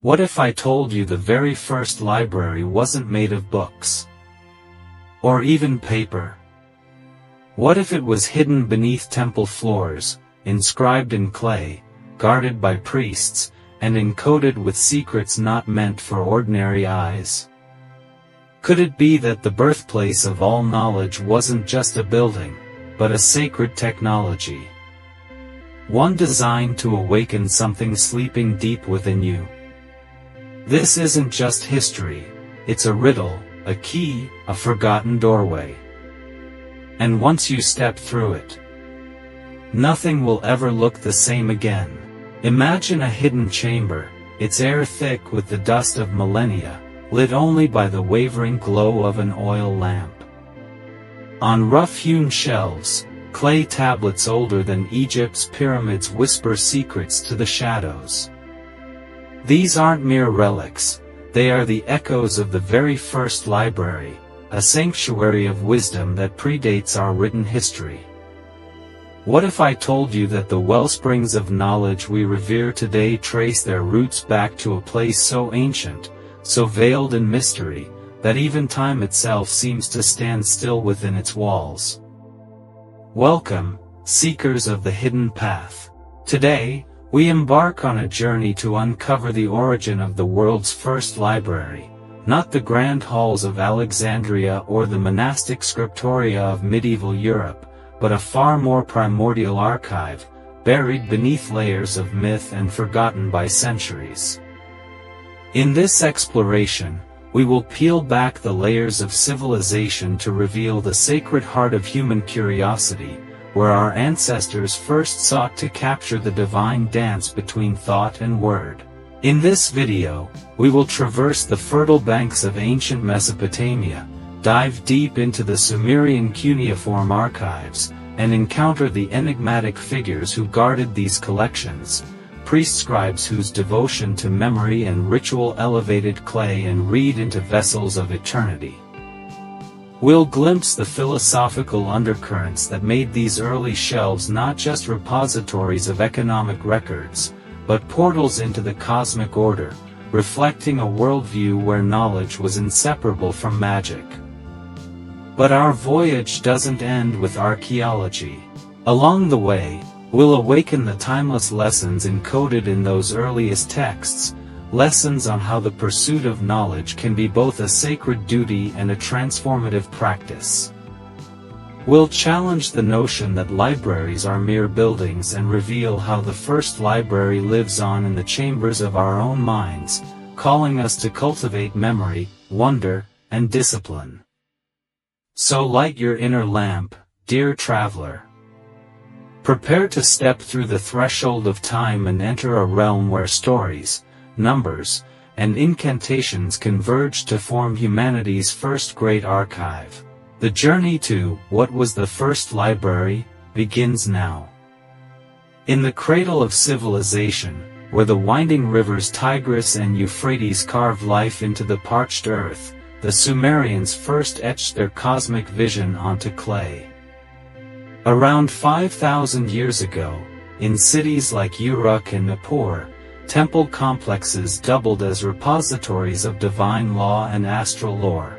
What if I told you the very first library wasn't made of books? Or even paper? What if it was hidden beneath temple floors, inscribed in clay, guarded by priests, and encoded with secrets not meant for ordinary eyes? Could it be that the birthplace of all knowledge wasn't just a building, but a sacred technology? One designed to awaken something sleeping deep within you. This isn't just history, it's a riddle, a key, a forgotten doorway. And once you step through it, nothing will ever look the same again. Imagine a hidden chamber, its air thick with the dust of millennia, lit only by the wavering glow of an oil lamp. On rough-hewn shelves, clay tablets older than Egypt's pyramids whisper secrets to the shadows. These aren't mere relics, they are the echoes of the very first library, a sanctuary of wisdom that predates our written history. What if I told you that the wellsprings of knowledge we revere today trace their roots back to a place so ancient, so veiled in mystery, that even time itself seems to stand still within its walls? Welcome, seekers of the hidden path. Today, we embark on a journey to uncover the origin of the world's first library, not the grand halls of Alexandria or the monastic scriptoria of medieval Europe, but a far more primordial archive, buried beneath layers of myth and forgotten by centuries. In this exploration, we will peel back the layers of civilization to reveal the sacred heart of human curiosity, where our ancestors first sought to capture the divine dance between thought and word. In this video, we will traverse the fertile banks of ancient Mesopotamia, dive deep into the Sumerian cuneiform archives, and encounter the enigmatic figures who guarded these collections, priest scribes whose devotion to memory and ritual elevated clay and reed into vessels of eternity. We'll glimpse the philosophical undercurrents that made these early shelves not just repositories of economic records, but portals into the cosmic order, reflecting a worldview where knowledge was inseparable from magic. But our voyage doesn't end with archaeology. Along the way, we'll awaken the timeless lessons encoded in those earliest texts, lessons on how the pursuit of knowledge can be both a sacred duty and a transformative practice. We'll challenge the notion that libraries are mere buildings and reveal how the first library lives on in the chambers of our own minds, calling us to cultivate memory, wonder, and discipline. So light your inner lamp, dear traveler. Prepare to step through the threshold of time and enter a realm where stories, numbers, and incantations converge to form humanity's first great archive. The journey to what was the first library begins now. In the cradle of civilization, where the winding rivers Tigris and Euphrates carved life into the parched earth, the Sumerians first etched their cosmic vision onto clay. Around 5,000 years ago, in cities like Uruk and Nippur, temple complexes doubled as repositories of divine law and astral lore.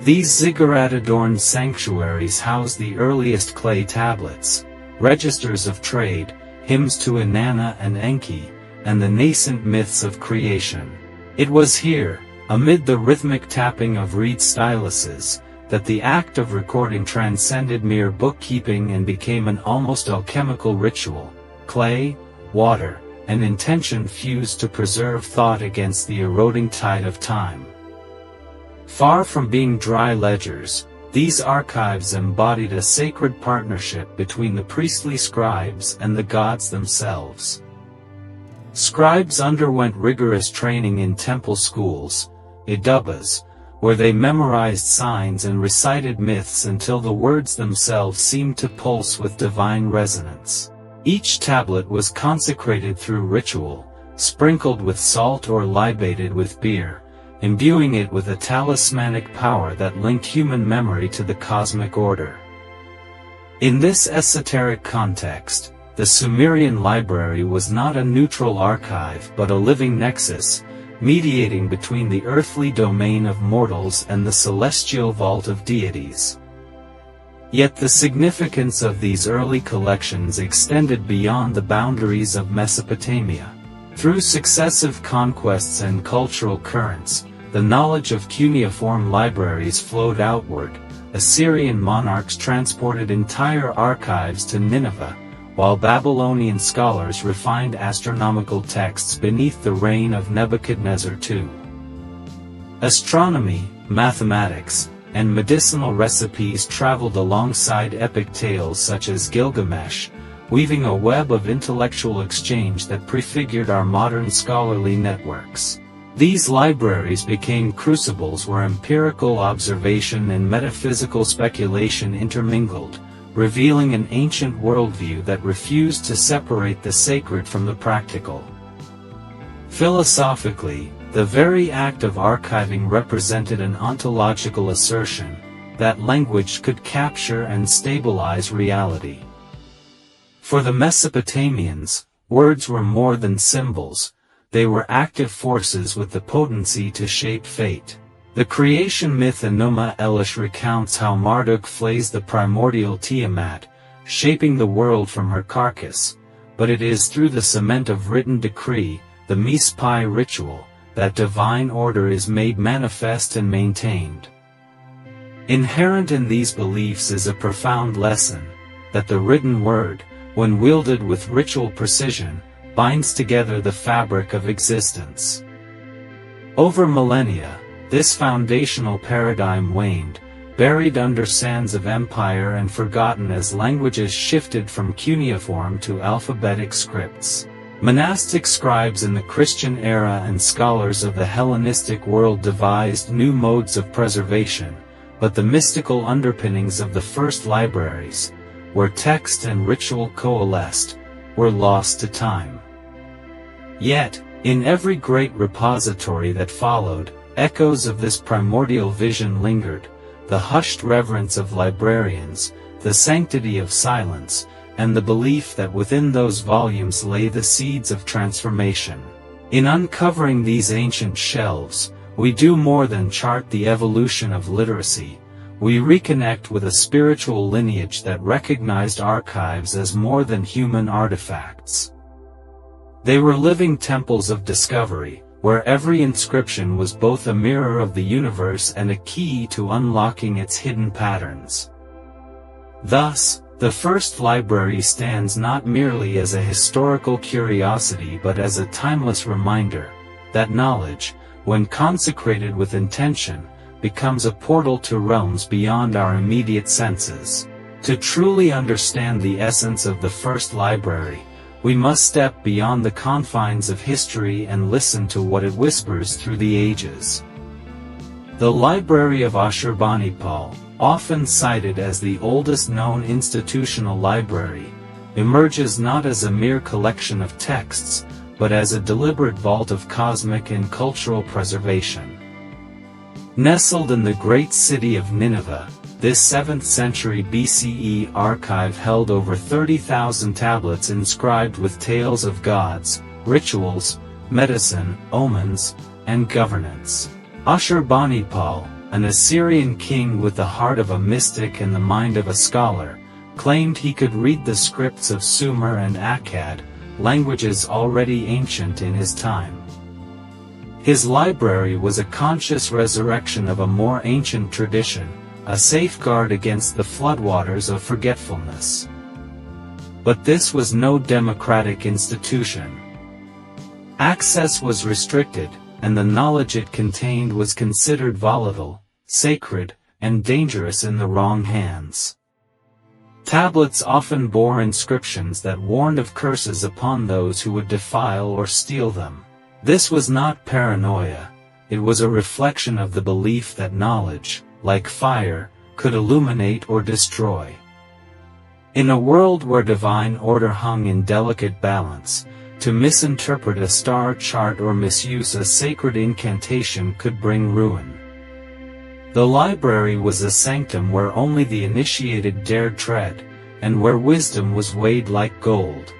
These ziggurat-adorned sanctuaries housed the earliest clay tablets, registers of trade, hymns to Inanna and Enki, and the nascent myths of creation. It was here, amid the rhythmic tapping of reed styluses, that the act of recording transcended mere bookkeeping and became an almost alchemical ritual. Clay, water, and intention fused to preserve thought against the eroding tide of time. Far from being dry ledgers, these archives embodied a sacred partnership between the priestly scribes and the gods themselves. Scribes underwent rigorous training in temple schools, idubas, where they memorized signs and recited myths until the words themselves seemed to pulse with divine resonance. Each tablet was consecrated through ritual, sprinkled with salt or libated with beer, imbuing it with a talismanic power that linked human memory to the cosmic order. In this esoteric context, the Sumerian library was not a neutral archive but a living nexus, mediating between the earthly domain of mortals and the celestial vault of deities. Yet the significance of these early collections extended beyond the boundaries of Mesopotamia. Through successive conquests and cultural currents, the knowledge of cuneiform libraries flowed outward. Assyrian monarchs transported entire archives to Nineveh, while Babylonian scholars refined astronomical texts beneath the reign of Nebuchadnezzar II. Astronomy, mathematics, and medicinal recipes traveled alongside epic tales such as Gilgamesh, weaving a web of intellectual exchange that prefigured our modern scholarly networks. These libraries became crucibles where empirical observation and metaphysical speculation intermingled, revealing an ancient worldview that refused to separate the sacred from the practical. Philosophically, the very act of archiving represented an ontological assertion that language could capture and stabilize reality. For the Mesopotamians, words were more than symbols. They were active forces with the potency to shape fate. The creation myth Enuma Elish recounts how Marduk flays the primordial Tiamat, shaping the world from her carcass, but it is through the cement of written decree, the Mispai ritual, that divine order is made manifest and maintained. Inherent in these beliefs is a profound lesson, that the written word, when wielded with ritual precision, binds together the fabric of existence. Over millennia, this foundational paradigm waned, buried under sands of empire and forgotten as languages shifted from cuneiform to alphabetic scripts. Monastic scribes in the Christian era and scholars of the Hellenistic world devised new modes of preservation, but the mystical underpinnings of the first libraries, where text and ritual coalesced, were lost to time. Yet, in every great repository that followed, echoes of this primordial vision lingered, the hushed reverence of librarians, the sanctity of silence, and the belief that within those volumes lay the seeds of transformation. In uncovering these ancient shelves, we do more than chart the evolution of literacy. We reconnect with a spiritual lineage that recognized archives as more than human artifacts. They were living temples of discovery, where every inscription was both a mirror of the universe and a key to unlocking its hidden patterns. Thus, the first library stands not merely as a historical curiosity but as a timeless reminder that knowledge, when consecrated with intention, becomes a portal to realms beyond our immediate senses. To truly understand the essence of the first library, we must step beyond the confines of history and listen to what it whispers through the ages. The Library of Ashurbanipal, often cited as the oldest known institutional library, emerges not as a mere collection of texts, but as a deliberate vault of cosmic and cultural preservation. Nestled in the great city of Nineveh, this 7th century BCE archive held over 30,000 tablets inscribed with tales of gods, rituals, medicine, omens, and governance. Ashurbanipal, an Assyrian king with the heart of a mystic and the mind of a scholar, claimed he could read the scripts of Sumer and Akkad, languages already ancient in his time. His library was a conscious resurrection of a more ancient tradition, a safeguard against the floodwaters of forgetfulness. But this was no democratic institution. Access was restricted, and the knowledge it contained was considered volatile, sacred, and dangerous in the wrong hands. Tablets often bore inscriptions that warned of curses upon those who would defile or steal them. This was not paranoia, it was a reflection of the belief that knowledge, like fire, could illuminate or destroy. In a world where divine order hung in delicate balance, to misinterpret a star chart or misuse a sacred incantation could bring ruin. The library was a sanctum where only the initiated dared tread, and where wisdom was weighed like gold.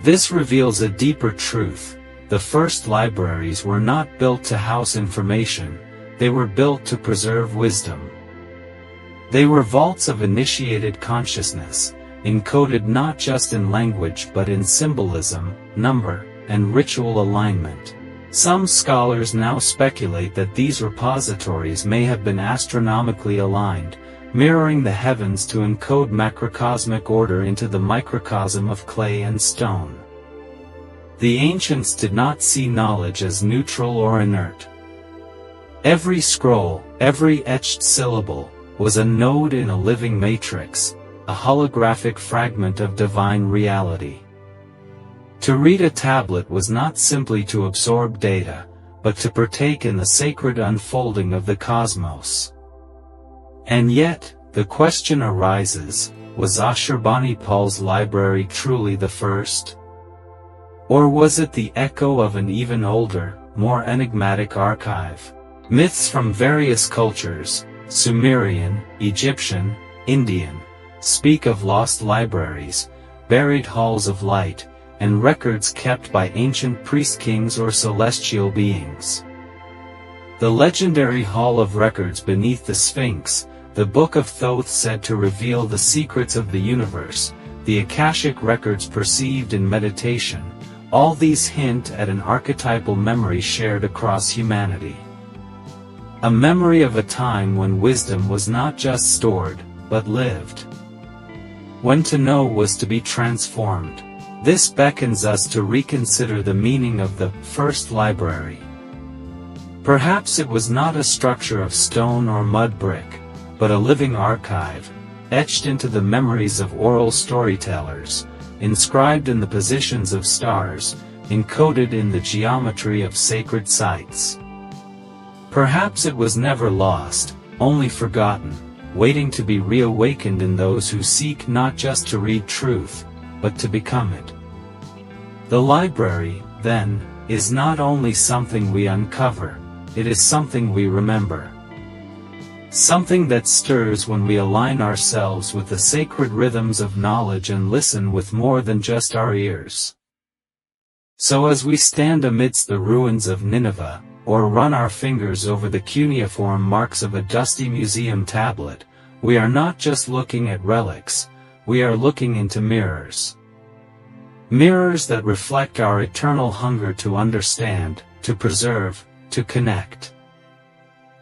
This reveals a deeper truth. The first libraries were not built to house information, they were built to preserve wisdom. They were vaults of initiated consciousness, encoded not just in language but in symbolism, number, and ritual alignment. Some scholars now speculate that these repositories may have been astronomically aligned, mirroring the heavens to encode macrocosmic order into the microcosm of clay and stone. The ancients did not see knowledge as neutral or inert. Every scroll, every etched syllable, was a node in a living matrix, a holographic fragment of divine reality. To read a tablet was not simply to absorb data, but to partake in the sacred unfolding of the cosmos. And yet, the question arises, was Ashurbanipal's library truly the first? Or was it the echo of an even older, more enigmatic archive? Myths from various cultures, Sumerian, Egyptian, Indian, speak of lost libraries, buried halls of light, and records kept by ancient priest-kings or celestial beings. The legendary Hall of Records beneath the Sphinx, the Book of Thoth said to reveal the secrets of the universe, the Akashic records perceived in meditation, all these hint at an archetypal memory shared across humanity. A memory of a time when wisdom was not just stored, but lived. When to know was to be transformed. This beckons us to reconsider the meaning of the first library. Perhaps it was not a structure of stone or mud brick, but a living archive, etched into the memories of oral storytellers, inscribed in the positions of stars, encoded in the geometry of sacred sites. Perhaps it was never lost, only forgotten, waiting to be reawakened in those who seek not just to read truth, but to become it. The library, then, is not only something we uncover, it is something we remember. Something that stirs when we align ourselves with the sacred rhythms of knowledge and listen with more than just our ears. So as we stand amidst the ruins of Nineveh, or run our fingers over the cuneiform marks of a dusty museum tablet, we are not just looking at relics, we are looking into mirrors. Mirrors that reflect our eternal hunger to understand, to preserve, to connect.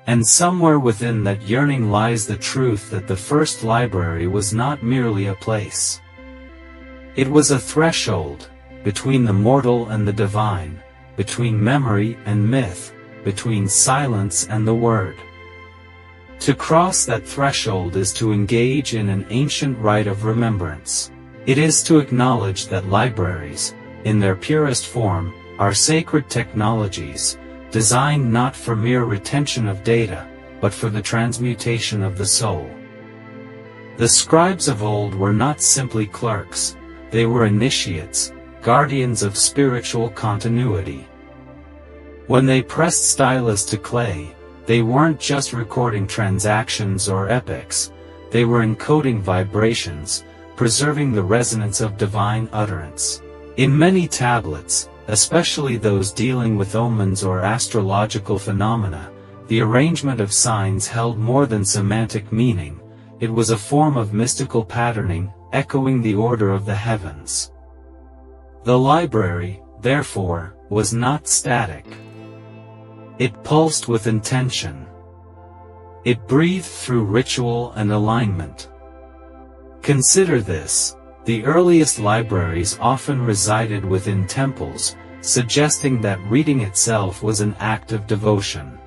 And somewhere within that yearning lies the truth that the first library was not merely a place. It was a threshold, between the mortal and the divine, between memory and myth, between silence and the word. To cross that threshold is to engage in an ancient rite of remembrance. It is to acknowledge that libraries, in their purest form, are sacred technologies, designed not for mere retention of data, but for the transmutation of the soul. The scribes of old were not simply clerks, they were initiates, guardians of spiritual continuity. When they pressed stylus to clay, they weren't just recording transactions or epics, they were encoding vibrations, preserving the resonance of divine utterance. In many tablets, especially those dealing with omens or astrological phenomena, the arrangement of signs held more than semantic meaning, it was a form of mystical patterning, echoing the order of the heavens. The library, therefore, was not static. It pulsed with intention. It breathed through ritual and alignment. Consider this, the earliest libraries often resided within temples, suggesting that reading itself was an act of devotion.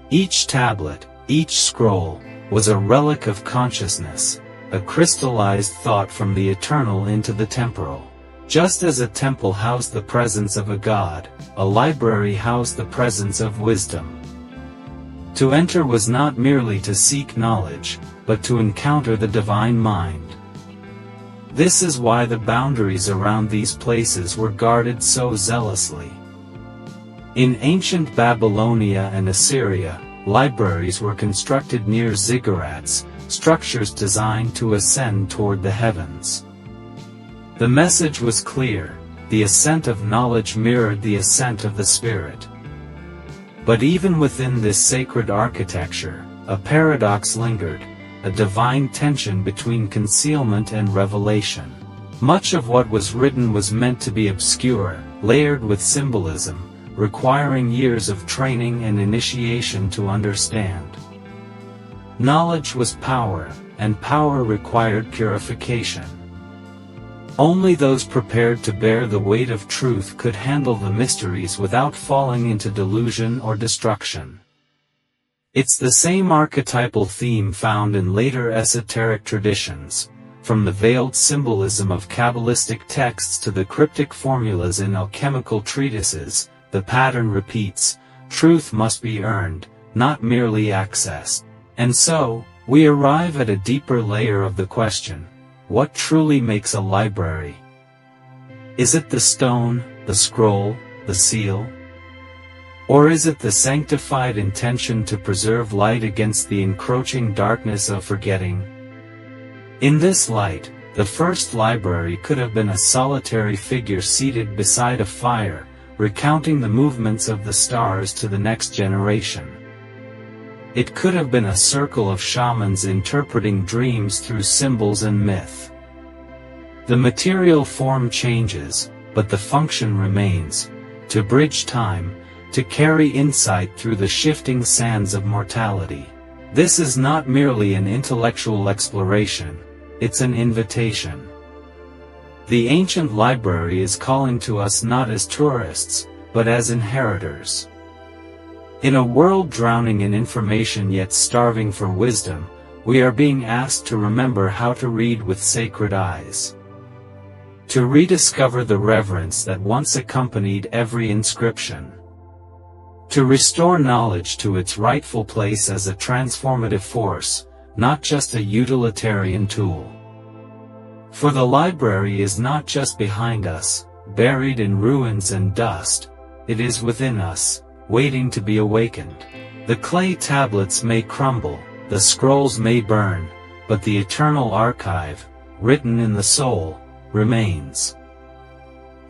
Each tablet, each scroll, was a relic of consciousness, a crystallized thought from the eternal into the temporal. Just as a temple housed the presence of a god, a library housed the presence of wisdom. To enter was not merely to seek knowledge, but to encounter the divine mind. This is why the boundaries around these places were guarded so zealously. In ancient Babylonia and Assyria, libraries were constructed near ziggurats, structures designed to ascend toward the heavens. The message was clear: the ascent of knowledge mirrored the ascent of the spirit. But even within this sacred architecture, a paradox lingered, a divine tension between concealment and revelation. Much of what was written was meant to be obscure, layered with symbolism, requiring years of training and initiation to understand. Knowledge was power, and power required purification. Only those prepared to bear the weight of truth could handle the mysteries without falling into delusion or destruction. It's the same archetypal theme found in later esoteric traditions, from the veiled symbolism of Kabbalistic texts to the cryptic formulas in alchemical treatises. The pattern repeats: truth must be earned, not merely accessed. And so, we arrive at a deeper layer of the question: what truly makes a library? Is it the stone, the scroll, the seal? Or is it the sanctified intention to preserve light against the encroaching darkness of forgetting? In this light, the first library could have been a solitary figure seated beside a fire, recounting the movements of the stars to the next generation. It could have been a circle of shamans interpreting dreams through symbols and myth. The material form changes, but the function remains: to bridge time, to carry insight through the shifting sands of mortality. This is not merely an intellectual exploration, it's an invitation. The ancient library is calling to us not as tourists, but as inheritors. In a world drowning in information yet starving for wisdom, we are being asked to remember how to read with sacred eyes. To rediscover the reverence that once accompanied every inscription. To restore knowledge to its rightful place as a transformative force, not just a utilitarian tool. For the library is not just behind us, buried in ruins and dust, it is within us, waiting to be awakened. The clay tablets may crumble, the scrolls may burn, but the eternal archive, written in the soul, remains.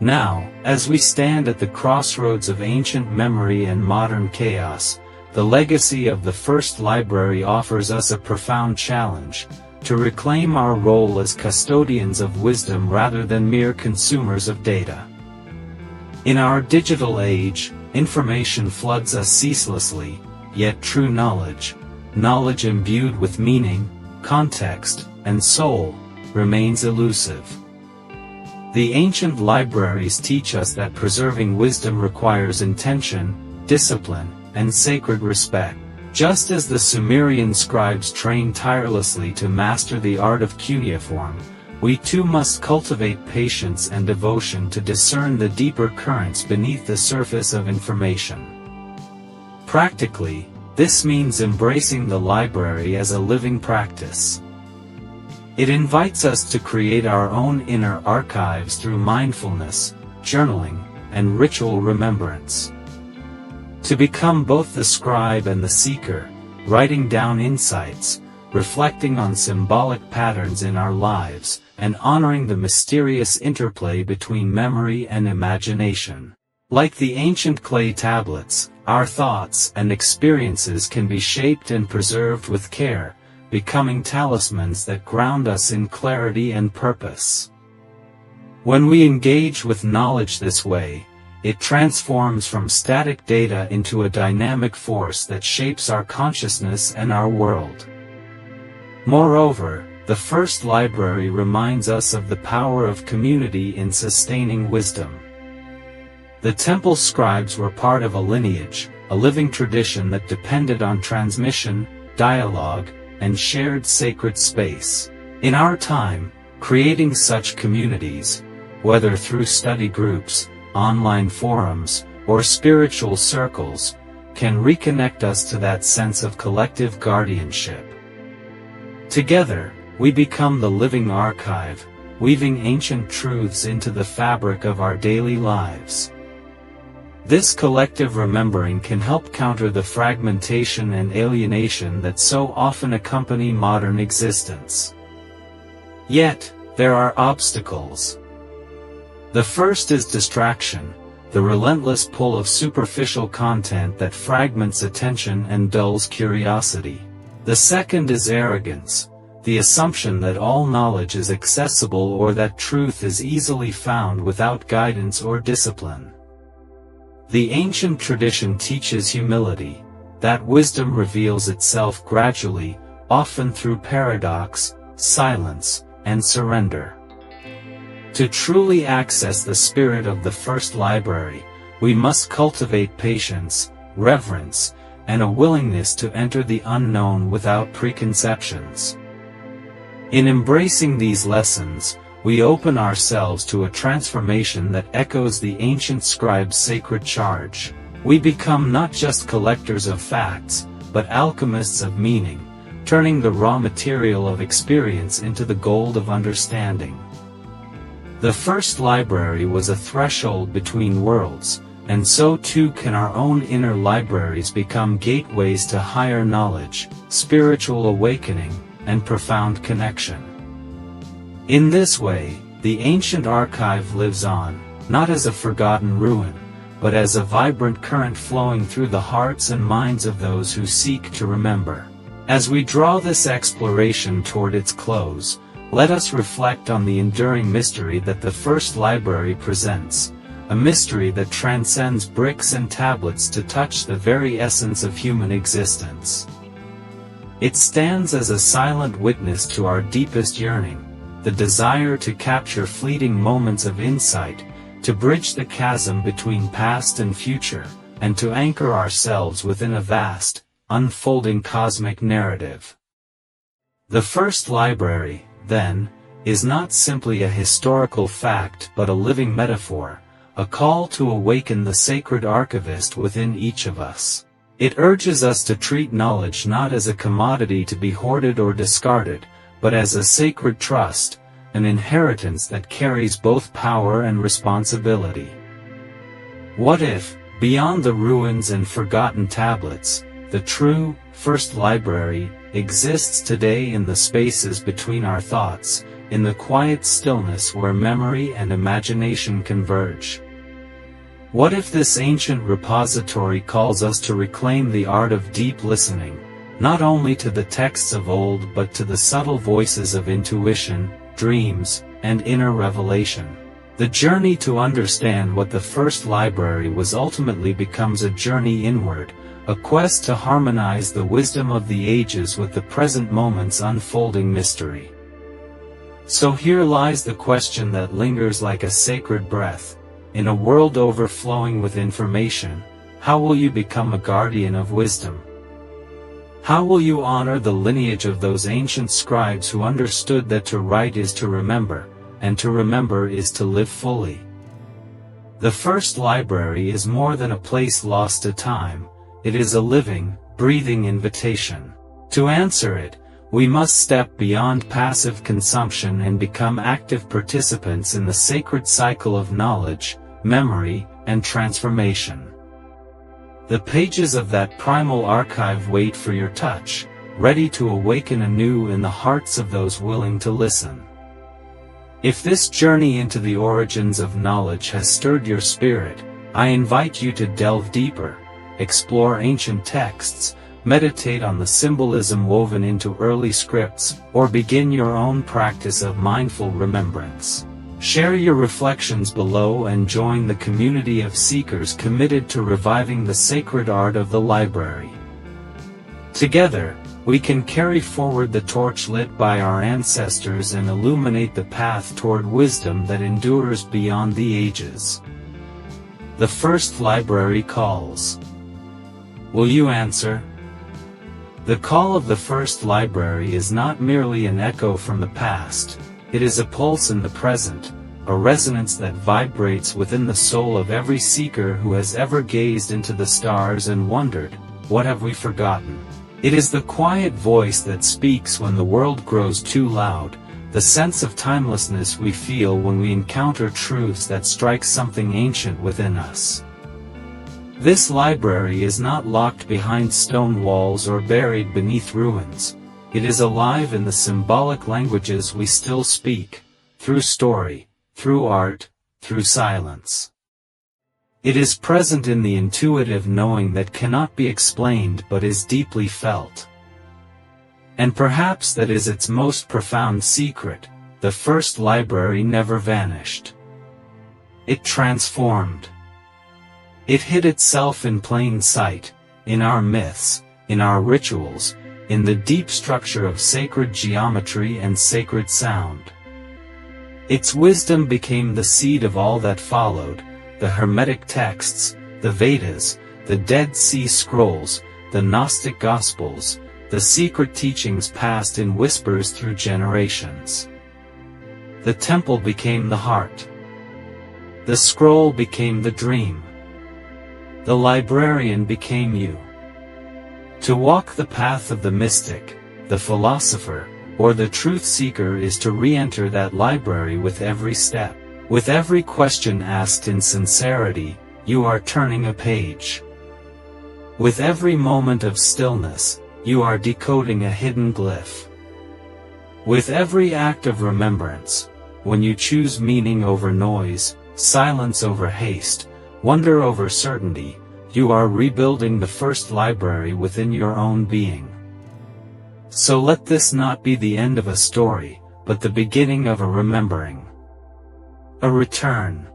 Now, as we stand at the crossroads of ancient memory and modern chaos, the legacy of the first library offers us a profound challenge: to reclaim our role as custodians of wisdom rather than mere consumers of data. In our digital age, information floods us ceaselessly, yet true knowledge, knowledge imbued with meaning, context, and soul, remains elusive. The ancient libraries teach us that preserving wisdom requires intention, discipline, and sacred respect. Just as the Sumerian scribes trained tirelessly to master the art of cuneiform, we too must cultivate patience and devotion to discern the deeper currents beneath the surface of information. Practically, this means embracing the library as a living practice. It invites us to create our own inner archives through mindfulness, journaling, and ritual remembrance. To become both the scribe and the seeker, writing down insights, reflecting on symbolic patterns in our lives, and honoring the mysterious interplay between memory and imagination. Like the ancient clay tablets, our thoughts and experiences can be shaped and preserved with care, becoming talismans that ground us in clarity and purpose. When we engage with knowledge this way, it transforms from static data into a dynamic force that shapes our consciousness and our world. Moreover, the first library reminds us of the power of community in sustaining wisdom. The temple scribes were part of a lineage, a living tradition that depended on transmission, dialogue, and shared sacred space. In our time, creating such communities, whether through study groups, online forums, or spiritual circles, can reconnect us to that sense of collective guardianship. Together, we become the living archive, weaving ancient truths into the fabric of our daily lives. This collective remembering can help counter the fragmentation and alienation that so often accompany modern existence. Yet, there are obstacles. The first is distraction, the relentless pull of superficial content that fragments attention and dulls curiosity. The second is arrogance, the assumption that all knowledge is accessible or that truth is easily found without guidance or discipline. The ancient tradition teaches humility, that wisdom reveals itself gradually, often through paradox, silence, and surrender. To truly access the spirit of the first library, we must cultivate patience, reverence, and a willingness to enter the unknown without preconceptions. In embracing these lessons, we open ourselves to a transformation that echoes the ancient scribe's sacred charge. We become not just collectors of facts, but alchemists of meaning, turning the raw material of experience into the gold of understanding. The first library was a threshold between worlds, and so too can our own inner libraries become gateways to higher knowledge, spiritual awakening, and profound connection. In this way, the ancient archive lives on, not as a forgotten ruin, but as a vibrant current flowing through the hearts and minds of those who seek to remember. As we draw this exploration toward its close, let us reflect on the enduring mystery that the first library presents, a mystery that transcends bricks and tablets to touch the very essence of human existence. It stands as a silent witness to our deepest yearning, the desire to capture fleeting moments of insight, to bridge the chasm between past and future, and to anchor ourselves within a vast, unfolding cosmic narrative. The first library, then, is not simply a historical fact but a living metaphor, a call to awaken the sacred archivist within each of us. It urges us to treat knowledge not as a commodity to be hoarded or discarded, but as a sacred trust, an inheritance that carries both power and responsibility. What if, beyond the ruins and forgotten tablets, the true, first library exists today in the spaces between our thoughts, in the quiet stillness where memory and imagination converge? What if this ancient repository calls us to reclaim the art of deep listening, not only to the texts of old but to the subtle voices of intuition, dreams, and inner revelation? The journey to understand what the first library was ultimately becomes a journey inward, a quest to harmonize the wisdom of the ages with the present moment's unfolding mystery. So here lies the question that lingers like a sacred breath. In a world overflowing with information, how will you become a guardian of wisdom? How will you honor the lineage of those ancient scribes who understood that to write is to remember, and to remember is to live fully? The first library is more than a place lost to time. It is a living, breathing invitation. To answer it, we must step beyond passive consumption and become active participants in the sacred cycle of knowledge, memory, and transformation. The pages of that primal archive wait for your touch, ready to awaken anew in the hearts of those willing to listen. If this journey into the origins of knowledge has stirred your spirit, I invite you to delve deeper, explore ancient texts, meditate on the symbolism woven into early scripts, or begin your own practice of mindful remembrance. Share your reflections below and join the community of seekers committed to reviving the sacred art of the library. Together, we can carry forward the torch lit by our ancestors and illuminate the path toward wisdom that endures beyond the ages. The first library calls. Will you answer? The call of the first library is not merely an echo from the past, it is a pulse in the present, a resonance that vibrates within the soul of every seeker who has ever gazed into the stars and wondered, what have we forgotten? It is the quiet voice that speaks when the world grows too loud, the sense of timelessness we feel when we encounter truths that strike something ancient within us. This library is not locked behind stone walls or buried beneath ruins. It is alive in the symbolic languages we still speak, through story, through art, through silence. It is present in the intuitive knowing that cannot be explained but is deeply felt. And perhaps that is its most profound secret. The first library never vanished. It transformed. It hid itself in plain sight, in our myths, in our rituals, in the deep structure of sacred geometry and sacred sound. Its wisdom became the seed of all that followed, the Hermetic texts, the Vedas, the Dead Sea Scrolls, the Gnostic Gospels, the secret teachings passed in whispers through generations. The temple became the heart. The scroll became the dream. The librarian became you. To walk the path of the mystic, the philosopher, or the truth seeker is to re-enter that library with every step. With every question asked in sincerity, you are turning a page. With every moment of stillness, you are decoding a hidden glyph. With every act of remembrance, when you choose meaning over noise, silence over haste, wonder over certainty, you are rebuilding the first library within your own being. So let this not be the end of a story, but the beginning of a remembering. A return.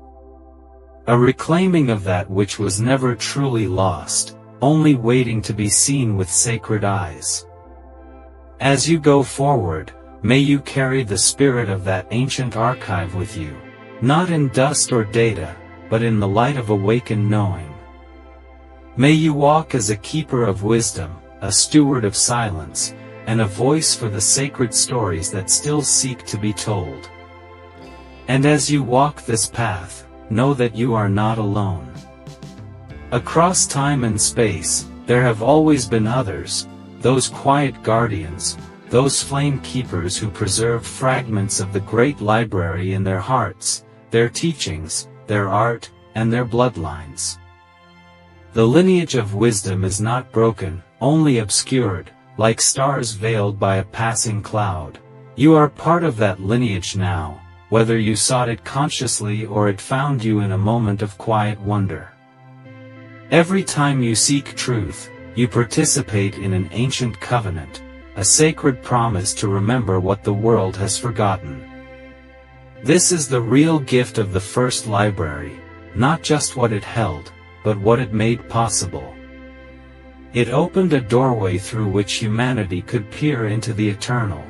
A reclaiming of that which was never truly lost, only waiting to be seen with sacred eyes. As you go forward, may you carry the spirit of that ancient archive with you, not in dust or data, but in the light of awakened knowing. May you walk as a keeper of wisdom, a steward of silence, and a voice for the sacred stories that still seek to be told. And as you walk this path, know that you are not alone. Across time and space, there have always been others, those quiet guardians, those flame keepers who preserve fragments of the great library in their hearts, their teachings, their art, and their bloodlines. The lineage of wisdom is not broken, only obscured, like stars veiled by a passing cloud. You are part of that lineage now, whether you sought it consciously or it found you in a moment of quiet wonder. Every time you seek truth, you participate in an ancient covenant, a sacred promise to remember what the world has forgotten. This is the real gift of the first library, not just what it held, but what it made possible. It opened a doorway through which humanity could peer into the eternal.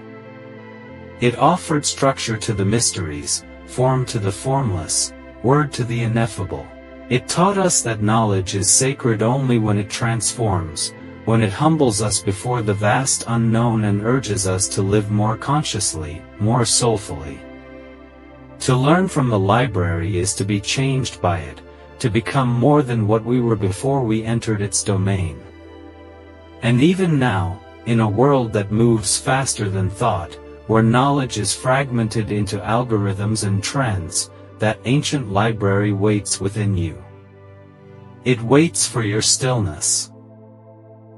It offered structure to the mysteries, form to the formless, word to the ineffable. It taught us that knowledge is sacred only when it transforms, when it humbles us before the vast unknown and urges us to live more consciously, more soulfully. To learn from the library is to be changed by it, to become more than what we were before we entered its domain. And even now, in a world that moves faster than thought, where knowledge is fragmented into algorithms and trends, that ancient library waits within you. It waits for your stillness.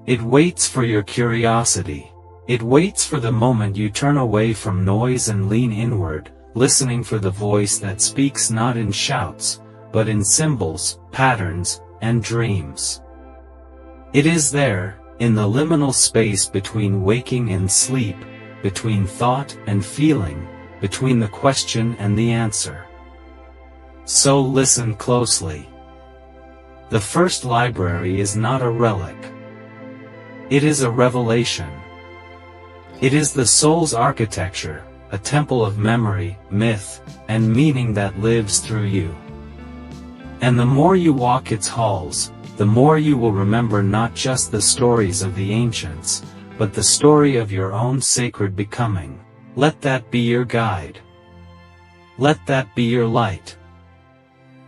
It waits for your curiosity. It waits for the moment you turn away from noise and lean inward, listening for the voice that speaks not in shouts, but in symbols, patterns, and dreams. It is there, in the liminal space between waking and sleep, between thought and feeling, between the question and the answer. So listen closely. The first library is not a relic. It is a revelation. It is the soul's architecture, a temple of memory, myth, and meaning that lives through you. And the more you walk its halls, the more you will remember not just the stories of the ancients, but the story of your own sacred becoming. Let that be your guide. Let that be your light.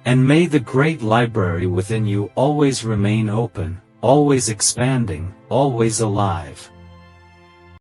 And may the great library within you always remain open, always expanding, always alive.